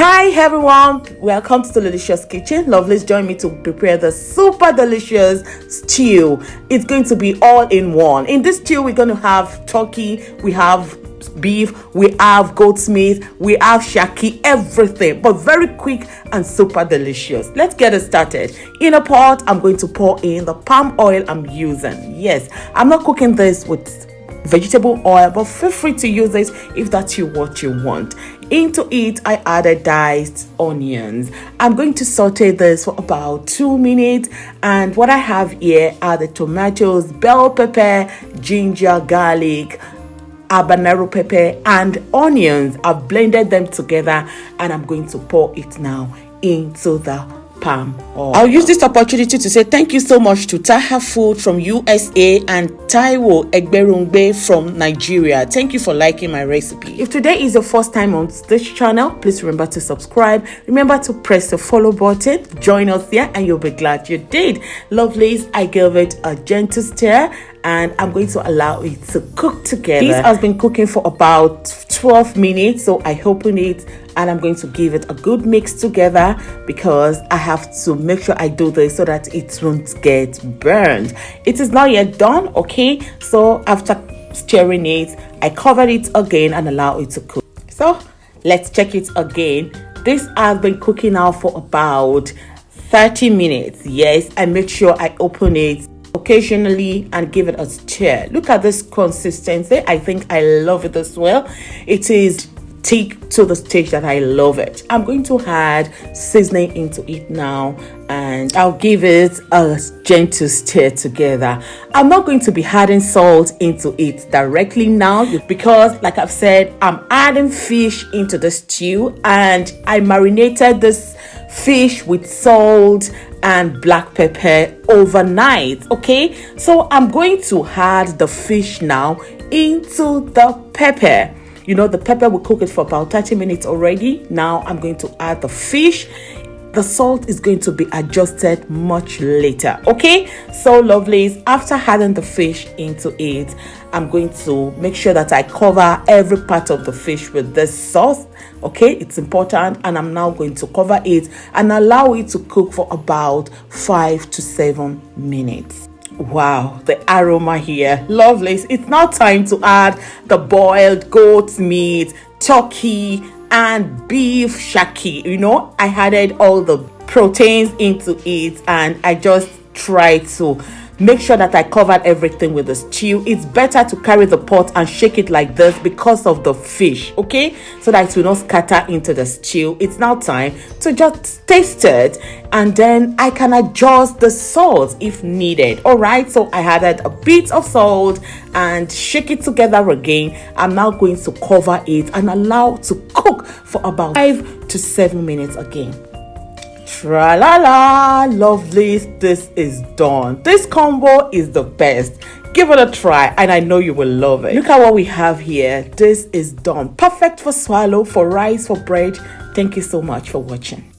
Hi everyone, welcome to Tolulicious Kitchen. Lovelies, join me to prepare the super delicious stew. It's going to be all in one. In this stew, we're going to have turkey, we have beef, we have goat's meat, we have shaki, everything, but very quick and super delicious. Let's get it started. In a pot, I'm going to pour in the palm oil I'm using. Yes, I'm not cooking this with vegetable oil, but feel free to use this if that's what you want. Into it, I added diced onions. I'm going to saute this for about 2 minutes, and what I have here are the tomatoes, bell pepper, ginger, garlic, habanero pepper, and onions. I've blended them together and I'm going to pour it now into the palm oil. I'll use this opportunity to say thank you so much to Taha Food from USA and Taiwo Egberungbe from Nigeria. Thank you for liking my recipe. If today is your first time on this channel, please remember to subscribe. Remember to press the follow button. Join us here and you'll be glad you did. Lovelies, I gave it a gentle stir and I'm going to allow it to cook together. This has been cooking for about 12 minutes, so I open it and I'm going to give it a good mix together because I have to make sure I do this so that it won't get burned. It is not yet done, okay? So after stirring it, I covered it again and allow it to cook. So let's check it again. This has been cooking now for about 30 minutes. Yes, I make sure I open it occasionally and give it a stir. Look at this consistency. I think I love it as well. It is thick to the stage that I love it. I'm going to add seasoning into it now and I'll give it a gentle stir together. I'm not going to be adding salt into it directly now because, like I've said, I'm adding fish into the stew and I marinated this fish with salt and black pepper overnight. Okay, so I'm going to add the fish now into the pepper. You know, the pepper will cook it for about 30 minutes already. Now I'm going to add the fish. The salt is going to be adjusted much later. Okay, so lovelies, after adding the fish into it, I'm going to make sure that I cover every part of the fish with this sauce. Okay, it's important, and I'm now going to cover it and allow it to cook for about 5 to 7 minutes. Wow, the aroma here, lovelies. It's now time to add the boiled goat meat, turkey, and beef shaki. You know, I added all the proteins into it and I just tried to make sure that I covered everything with the stew. It's better to carry the pot and shake it like this because of the fish, okay? So that it will not scatter into the stew. It's now time to just taste it and then I can adjust the salt if needed. All right, so I added a bit of salt and shake it together again. I'm now going to cover it and allow it to cook for about 5 to 7 minutes again. Tra-la-la, lovelies, this is done. This combo is the best. Give it a try and I know you will love it. Look at what we have here. This is done. Perfect for swallow, for rice, for bread. Thank you so much for watching.